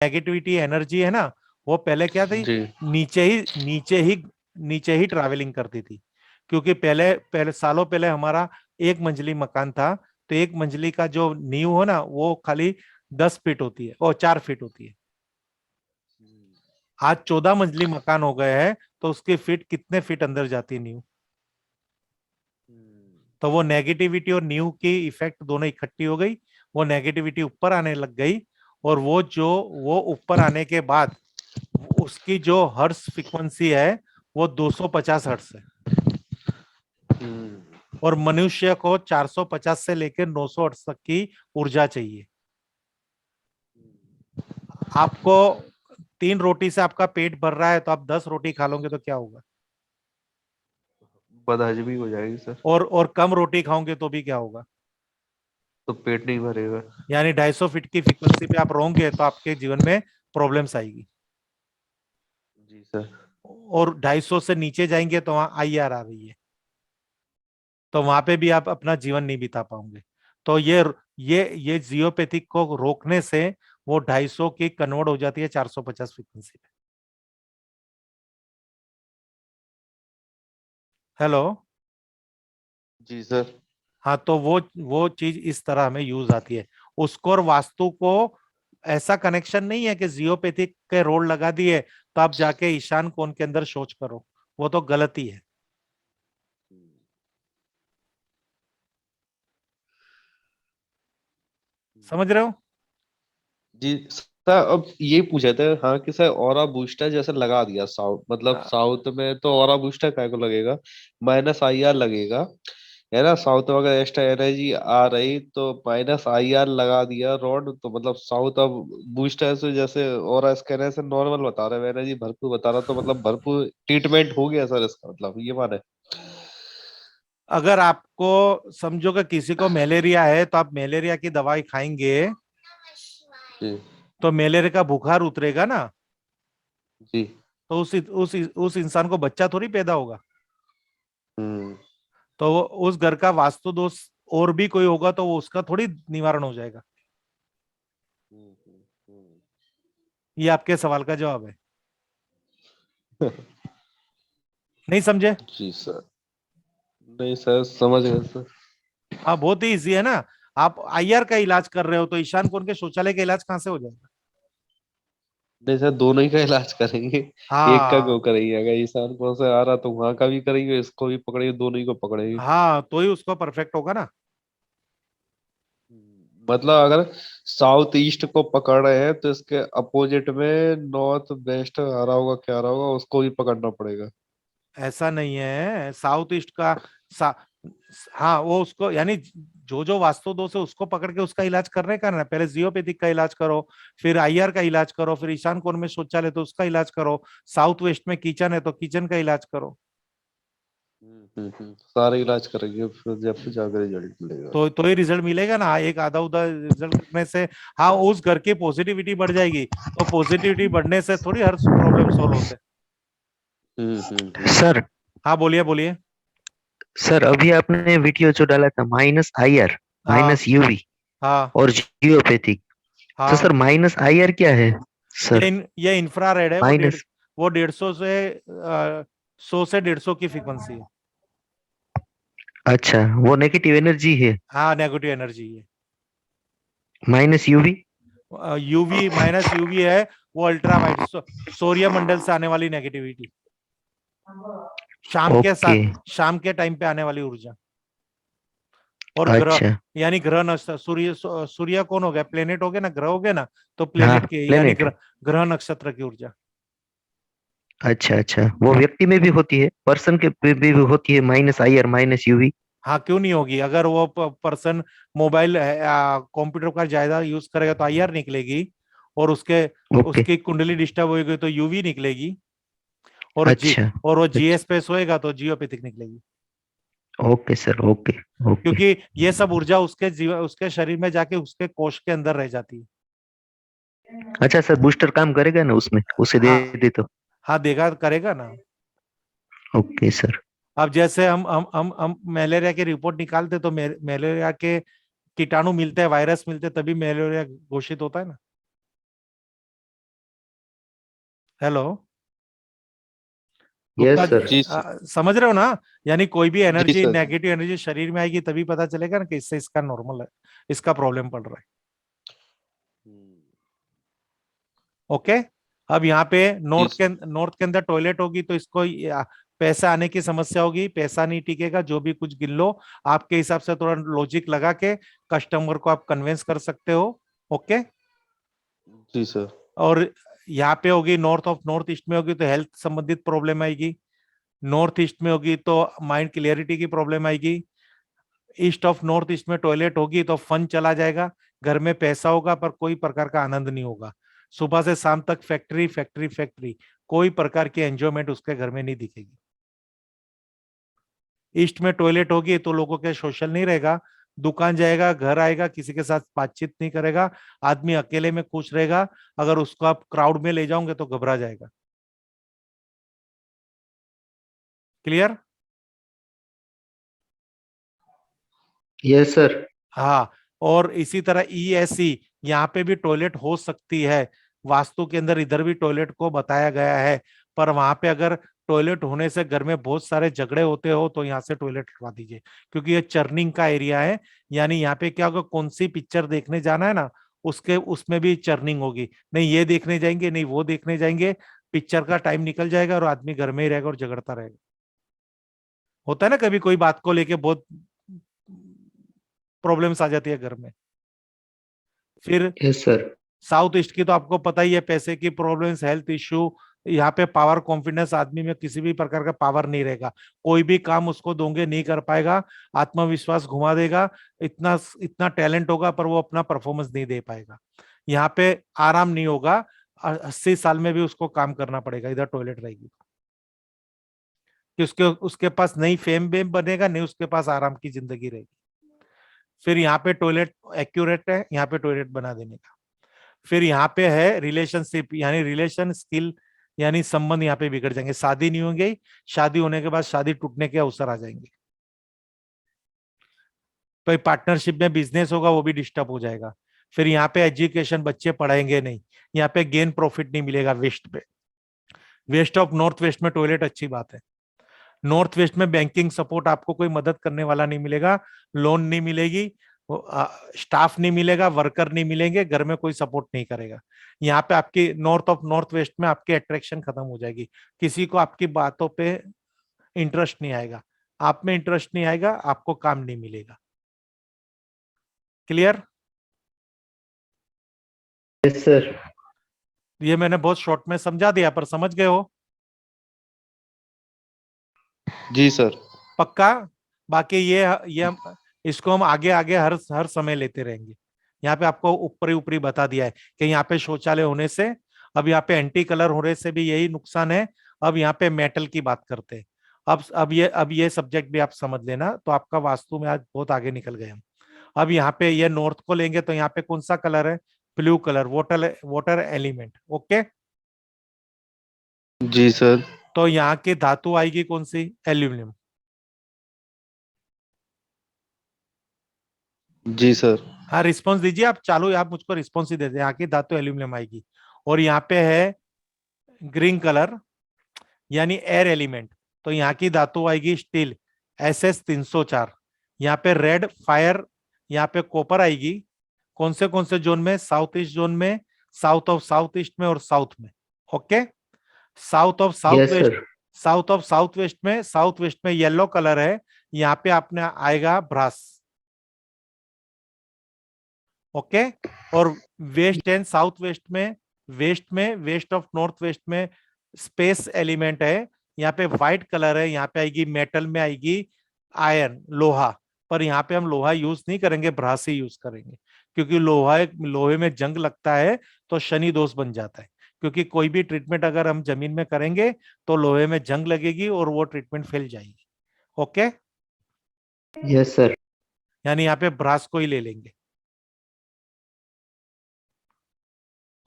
Negativity energy है ना, वो पहले क्या थी, जी। नीचे ही नीचे ही नीचे ही ट्रैवलिंग करती थी। क्योंकि पहले पहले सालों पहले हमारा एक मंजिली मकान था, तो एक मंजिली का जो नींव हो ना वो खाली 10 फीट होती है और 4 फीट होती है। आज 14 मंजिली मकान हो गए हैं, तो उसके फीट कितने फीट अंदर जाती है नींव। तो वो नेगेटिविटी और न्यू की इफेक्ट दोनों इकट्ठी हो गई, वो नेगेटिविटी ऊपर आने लग गई। और वो ऊपर आने के बाद उसकी जो हर्ट्ज फ्रीक्वेंसी है वो 250 हर्ट्ज है। और मनुष्य को 450 से लेकर 900 हर्ट्ज तक की ऊर्जा चाहिए। आपको 3 रोटी से आपका पेट भर रहा है, तो आप 10 रोटी खा लोगे तो क्या होगा? बदहजमी हो जाएगी सर। और कम रोटी खाओगे तो भी क्या होगा? तो पेट नहीं भरेगा। यानी 250 फीट की फ्रीक्वेंसी पे आप रहोगे तो आपके जीवन में प्रॉब्लम्स आएगी। जी सर। और 250 से नीचे जाएंगे तो वहां IR आ रही है, तो वहां पे भी आप अपना जीवन नहीं बिता पाओगे। तो ये जियोपैथिक को रोकने से वो 250 की कन्वर्ट हो जाती है 450 फ्रीक्वेंसी पे। हेलो। जी सर। हाँ, तो वो चीज इस तरह हमें यूज आती है। उसको और वास्तु को ऐसा कनेक्शन नहीं है कि जियोपैथिक के रोड लगा दिए तो आप जाके ईशान कोण के अंदर शौच करो, वो तो गलती है। समझ रहे हो? जी सर, अब ये पूछे थे हाँ कि सर ऑरा बूस्टर जैसे लगा दिया साउथ, मतलब हाँ, साउथ में तो ऑरा बूस्टर काय को लगेगा, -IR लगेगा, है ना। साउथ में अगर एक्स्ट्रा एनर्जी आ रही तो -IR लगा दिया रॉड, तो मतलब साउथ अब बूस्टर से जैसे ऑरा स्कैनर से नॉर्मल बता रहे हैं, एनर्जी भरपूर बता रहा, तो मतलब भरपूर ट्रीटमेंट हो गया सर, इसका मतलब ये माने। अगर आपको समझो कि किसी को मलेरिया है तो आप मलेरिया की दवाई खाएंगे जी। तो मलेरिया का बुखार उतरेगा ना। जी। तो उस इंसान को बच्चा थोड़ी पैदा होगा। हम्म। तो उस घर का वास्तु दोष और भी कोई होगा तो वो उसका थोड़ी निवारण हो जाएगा। हम्म, हम्म, हम्म। ये आपके सवाल का जवाब है। नहीं समझे? जी सर। नहीं सर, समझ गए सर। हाँ, बहुत ही इजी है ना। आप IR का इलाज कर रहे हो तो ईशान कोण के शौचालय का इलाज कहाँ से हो जाएगा? नहीं सर, दोनों ही का इलाज करेंगे। एक का क्यों हाँ। करेंगे, अगर ईशान कौन से आ रहा तो वहां का भी करेंगे, इसको भी पकड़ेंगे, दोनों ही को पकड़ेंगे। हाँ, तो ही उसको परफेक्ट होगा ना। मतलब अगर साउथ ईस्ट को पकड़ रहे हैं तो इसके अपोजिट में नॉर्थ वेस्ट आ रहा होगा, क्या आ रहा होगा, उसको भी पकड़ना पड़ेगा। ऐसा नहीं है, साउथ ईस्ट का सा, हाँ, वो उसको यानी जो जो वास्तु दोष है उसको पकड़ के उसका इलाज करने का ना। पहले जियोपैथिक का इलाज करो, फिर IR का इलाज करो, फिर ईशान कोण में शौचालय तो उसका इलाज करो, साउथ वेस्ट में किचन है तो किचन का इलाज करो। सारे इलाज करेंगे, फिर जब फिर जाकर रिजल्ट मिलेगा। तो ही रिजल्ट मिलेगा ना, एक आधा उधा रिजल्ट करने से। हाँ, उस घर की पॉजिटिविटी बढ़ जाएगी, तो पॉजिटिविटी बढ़ने से थोड़ी हर प्रॉब्लम सोल्व होते हैं। सर हाँ, बोलिए बोलिए। सर अभी आपने वीडियो जो डाला था -IR, हाँ -UV हाँ और जियोपैथिक, तो हाँ। सर -IR क्या है सर? ये इंफ्रारेड है, माइनस, वो 150 से 100 से 150 की फ्रीक्वेंसी है। अच्छा वो नेगेटिव एनर्जी है। हाँ, नेगेटिव एनर्जी है। -UV, UV है, वो अल्ट्रा वाइट सूर्य मंडल से आने वाली नेगेटिविटी, शाम के ओके, शाम के टाइम पे आने वाली ऊर्जा। और ग्रह, अच्छा, यानी ग्रह नक्षत्र, सूर्य कौन हो गया, प्लेनेट हो गया ना, ग्रह हो गया ना, तो हाँ प्लेनेट की यानी प्लेनेट, ग्रह नक्षत्र की ऊर्जा। अच्छा अच्छा, वो व्यक्ति में भी होती है, पर्सन के भी होती है -IR -UV? हाँ, क्यों नहीं होगी? अगर वो पर्सन मोबाइल कंप्यूटर का ज्यादा यूज करेगा तो IR निकलेगी। और ओके, उसकी कुंडली डिस्टर्ब होगी तो UV निकलेगी। और अच्छा वो अच्छा, GS पे सोएगा तो जियोपैथिक निकलेगी। Okay sir, okay okay. क्योंकि ये सब ऊर्जा उसके शरीर में जाके उसके कोश के अंदर रह जाती है। अच्छा सर, बूस्टर काम करेगा ना उसमें, उसे दे हाँ दे तो? हाँ, देगा, करेगा ना। Okay sir. अब जैसे हम मलेरिया की रिपोर्ट निकालते तो मलेरिया के कीटाणु मिलते हैं, वायरस मिलते हैं, तभी मलेरिया घोषित होता है ना। Hello yes Gupta ji, sir. जी सर। समझ रहे हो ना? यानी कोई भी जी एनर्जी, सर। नेगेटिव एनर्जी शरीर में आएगी तभी पता चलेगा ना कि इससे इसका नॉर्मल है, इसका प्रॉब्लम पड़ रहा है। हम्म, ओके। अब यहाँ पे जी नॉर्थ के सर। नॉर्थ के अंदर टॉयलेट होगी तो इसको पैसा आने की समस्या होगी, पैसा नहीं टिकेगा, जो भी कुछ गिन लो। आपके हिसाब से थोड़ा लॉजिक लगा के कस्टमर को आप कन्विंस कर सकते हो। ओके। जी सर। और यहाँ पे होगी नॉर्थ ईस्ट में होगी तो हेल्थ संबंधित प्रॉब्लम आएगी। नॉर्थ ईस्ट में होगी तो माइंड क्लियरिटी की प्रॉब्लम आएगी। ईस्ट ऑफ नॉर्थ ईस्ट में टॉयलेट होगी तो फन चला जाएगा, घर में पैसा होगा पर कोई प्रकार का आनंद नहीं होगा। सुबह से शाम तक फैक्ट्री फैक्ट्री फैक्ट्री, कोई प्रकार की एंजॉयमेंट उसके घर में नहीं दिखेगी। ईस्ट में टॉयलेट होगी तो लोगों के सोशल नहीं रहेगा, दुकान जाएगा, घर आएगा, किसी के साथ बातचीत नहीं करेगा, आदमी अकेले में खुश रहेगा। अगर उसको आप क्राउड में ले जाओगे तो घबरा जाएगा। क्लियर? Yes sir. हाँ। और इसी तरह ईएससी, यहाँ पे भी टॉयलेट हो सकती है। वास्तु के अंदर इधर भी टॉयलेट को बताया गया है, पर वहां पे अगर टॉयलेट होने से घर में बहुत सारे झगड़े होते हो तो यहाँ से टॉयलेट हटवा दीजिए, क्योंकि ये चर्निंग का एरिया है। यानी यहाँ पे क्या होगा, कौन सी पिक्चर देखने जाना है ना, उसके उसमें भी चर्निंग होगी। नहीं ये देखने जाएंगे, नहीं वो देखने जाएंगे, पिक्चर का टाइम निकल जाएगा और आदमी घर में ही रहेगा और झगड़ता रहेगा। होता है ना, कभी कोई बात को लेके बहुत प्रॉब्लम्स आ जाती है घर में। फिर यस सर। साउथ ईस्ट की तो आपको पता ही है, पैसे की प्रॉब्लम्स, हेल्थ इश्यू। यहाँ पे पावर कॉन्फिडेंस, आदमी में किसी भी प्रकार का पावर नहीं रहेगा, कोई भी काम उसको दोगे नहीं कर पाएगा, आत्मविश्वास घुमा देगा। इतना इतना टैलेंट होगा पर वो अपना परफॉर्मेंस नहीं दे पाएगा। यहाँ पे आराम नहीं होगा, 80 साल में भी उसको काम करना पड़ेगा, इधर टॉयलेट रहेगी कि उसके उसके पास नहीं फेम वेम बनेगा, नहीं उसके पास आराम की जिंदगी रहेगी। फिर यहाँ पे टॉयलेट एक्यूरेट है, यहाँ पे टॉयलेट बना देने का। फिर यहाँ पे है रिलेशनशिप, यानी रिलेशन स्किल, यानी संबंध यहाँ पे बिगड़ जाएंगे, शादी नहीं होंगे, शादी होने के बाद शादी टूटने के अवसर आ जाएंगे। कोई पार्टनरशिप में बिजनेस होगा वो भी डिस्टर्ब हो जाएगा। फिर यहाँ पे एजुकेशन, बच्चे पढ़ाएंगे नहीं, यहाँ पे गेन प्रॉफिट नहीं मिलेगा वेस्ट पे। वेस्ट ऑफ नॉर्थ वेस्ट में टॉयलेट अच्छी बात है। नॉर्थ वेस्ट में बैंकिंग सपोर्ट, आपको कोई मदद करने वाला नहीं मिलेगा, लोन नहीं मिलेगी, स्टाफ नहीं मिलेगा, वर्कर नहीं मिलेंगे, घर में कोई सपोर्ट नहीं करेगा। यहाँ पे आपकी नॉर्थ ऑफ नॉर्थ वेस्ट में आपकी अट्रैक्शन खत्म हो जाएगी, किसी को आपकी बातों पे इंटरेस्ट नहीं आएगा, आप में इंटरेस्ट नहीं आएगा, आपको काम नहीं मिलेगा। क्लियर? Yes sir. ये मैंने बहुत शॉर्ट में समझा दिया, पर समझ गए हो? जी सर। पक्का? बाकी ये इसको हम आगे आगे हर हर समय लेते रहेंगे। यहाँ पे आपको ऊपरी ऊपरी बता दिया है कि यहाँ पे शौचालय होने से, अब यहाँ पे एंटी कलर होने से भी यही नुकसान है। अब यहाँ पे मेटल की बात करते हैं। अब ये सब्जेक्ट भी आप समझ लेना, तो आपका वास्तु में आज बहुत आगे निकल गए हम। अब यहाँ पे ये नॉर्थ को लेंगे तो यहाँ पे कौन सा कलर है? Blue colour, water water element. Okay. जी सर। तो यहाँ की धातु आएगी कौन सी? एल्यूमिनियम। जी सर। हाँ, रिस्पॉन्स दीजिए आप, चालू आप मुझको रिस्पॉन्स ही दे दें। यहाँ की धातु एल्यूमिनियम आएगी। और यहाँ पे है ग्रीन कलर, यानी एयर एलिमेंट, तो यहाँ की धातु आएगी स्टील, SS 304। यहाँ पे रेड फायर, यहाँ पे कॉपर आएगी। कौन से जोन में? साउथ ईस्ट जोन में, साउथ ऑफ साउथ ईस्ट में और साउथ में। Okay. South of south yes west, sir. South west में येलो कलर है, यहाँ पे आपने आएगा ब्रास। ओके। और west and south west of north west में स्पेस एलिमेंट है, यहाँ पे व्हाइट कलर है, यहाँ पे आएगी मेटल में आएगी आयरन, लोहा। पर यहाँ पे हम लोहा यूज नहीं करेंगे, ब्रास ही यूज करेंगे, क्योंकि लोहे में जंग लगता है तो शनि दोष बन जाता है। क्योंकि कोई भी ट्रीटमेंट अगर हम जमीन में करेंगे तो लोहे में जंग लगेगी और वो ट्रीटमेंट फेल जाएगी। ओके। Yes sir. यानी यहाँ पे ब्रास को ही ले लेंगे।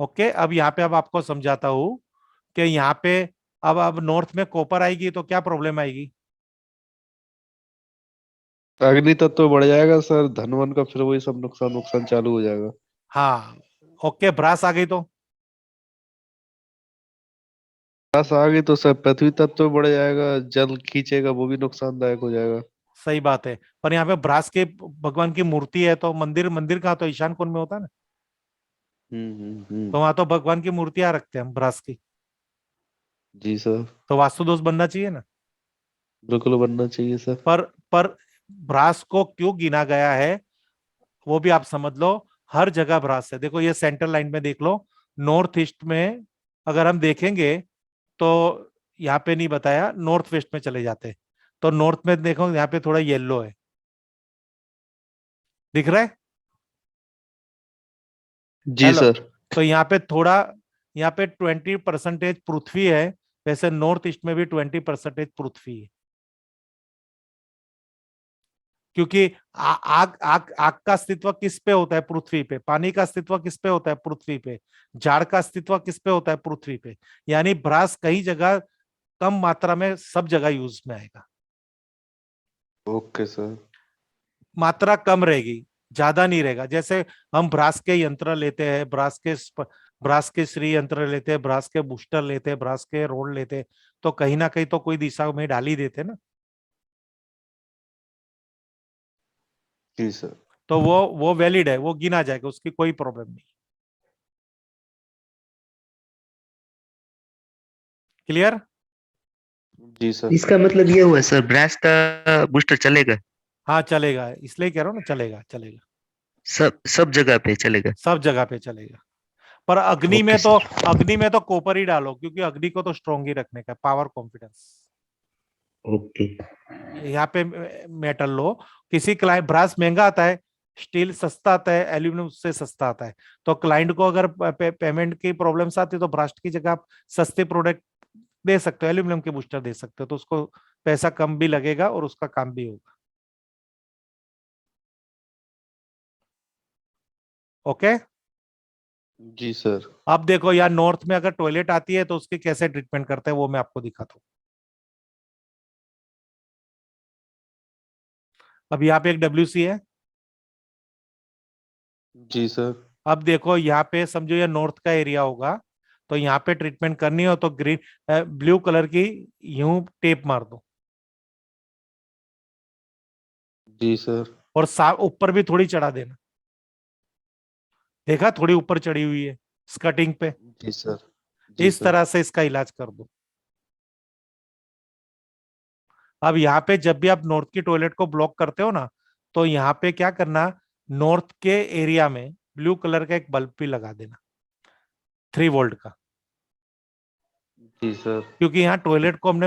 ओके। अब यहाँ पे अब आपको समझाता हूं कि यहाँ पे अब नॉर्थ में कॉपर आएगी तो क्या प्रॉब्लम आएगी? अग्नि तत्व बढ़ जाएगा सर, धन वन का फिर वही सब नुकसान नुकसान चालू हो जाएगा। हाँ। ओके, ब्रास आ गई तो भ्रास आ गई तो सब पृथ्वी तत्व बढ़ जाएगा, जल खींचेगा, वो भी नुकसानदायक हो जाएगा। सही बात है, पर यहाँ पे ब्रास के भगवान की मूर्ति है, तो मंदिर मंदिर कहाँ, तो ईशान कोण में होता है ना, तो वहां तो भगवान की मूर्तियां रखते हैं हम ब्रास की, जी सर। तो वास्तु दोष बनना चाहिए ना। बिल्कुल बनना चाहिए सर। पर ब्रास को क्यों गिना गया है वो भी आप समझ लो। हर जगह ब्रास है, देखो ये सेंट्रल लाइन में देख लो, नॉर्थ ईस्ट में अगर हम देखेंगे तो यहाँ पे नहीं बताया, नॉर्थ वेस्ट में चले जाते हैं, तो नॉर्थ में देखो यहाँ पे थोड़ा येलो है, दिख रहा है। जी हेलो, सर। तो यहाँ पे थोड़ा, यहाँ पे 20% पृथ्वी है, वैसे नॉर्थ ईस्ट में भी 20% पृथ्वी है, क्योंकि आग आग आग का अस्तित्व किस पे होता है, पृथ्वी पे। पानी का अस्तित्व किस पे होता है, पृथ्वी पे। झाड़ का अस्तित्व किस पे होता है, पृथ्वी पे। यानी ब्रास कई जगह कम मात्रा में सब जगह यूज में आएगा, ओके सर। मात्रा कम रहेगी, ज्यादा नहीं रहेगा। जैसे हम ब्रास के यंत्र लेते हैं, ब्रास के श्री यंत्र लेते हैं, ब्रास के बूस्टर लेते हैं, ब्रास के रोड लेते हैं, तो कहीं ना कहीं तो कोई दिशा में डाल ही देते ना, जी सर। तो वो वैलिड है, वो गिना जाएगा, उसकी कोई प्रॉब्लम नहीं। क्लियर। जी सर। इसका मतलब ये हुआ सर, ब्रास का बूस्टर चलेगा? हाँ चलेगा, इसलिए कह रहा हूँ ना, चलेगा चलेगा, सब जगह पे चलेगा? सब जगह पे चलेगा। पर अग्नि ओके में तो, सर। अग्नि में तो कॉपर ही डालो, क्योंकि अग्नि को तो स्ट्रॉन्ग ही रखने का, पावर कॉन्फिडेंस। ओके। यहाँ पे मेटल लो, किसी क्लाइंट, ब्रास महंगा आता है, स्टील सस्ता आता है, एल्यूमिनियम उससे सस्ता आता है, तो क्लाइंट को अगर पेमेंट की प्रॉब्लम्स आती है तो ब्रास्ट की जगह आप सस्ते प्रोडक्ट दे सकते हो, एल्यूमिनियम के बूस्टर दे सकते हो, तो उसको पैसा कम भी लगेगा और उसका काम भी होगा। ओके। जी सर। अब देखो यार, नॉर्थ में अगर टॉयलेट आती है तो उसकी कैसे ट्रीटमेंट करते हैं वो मैं आपको दिखाता हूँ। अब यहाँ पे एक WC है, जी सर। अब देखो यहाँ पे समझो ये नॉर्थ का एरिया होगा, तो यहाँ पे ट्रीटमेंट करनी हो तो ग्रीन ब्लू कलर की यूं टेप मार दो, जी सर। और ऊपर भी थोड़ी चढ़ा देना, देखा थोड़ी ऊपर चढ़ी हुई है स्कर्टिंग पे, जी सर। जी इस सर। तरह से इसका इलाज कर दो। अब यहाँ पे जब भी आप नॉर्थ की टॉयलेट को ब्लॉक करते हो ना, तो यहाँ पे क्या करना, नॉर्थ के एरिया में ब्लू कलर का एक बल्ब भी लगा देना, 3 वोल्ट का, जी सर। क्योंकि यहाँ टॉयलेट को हमने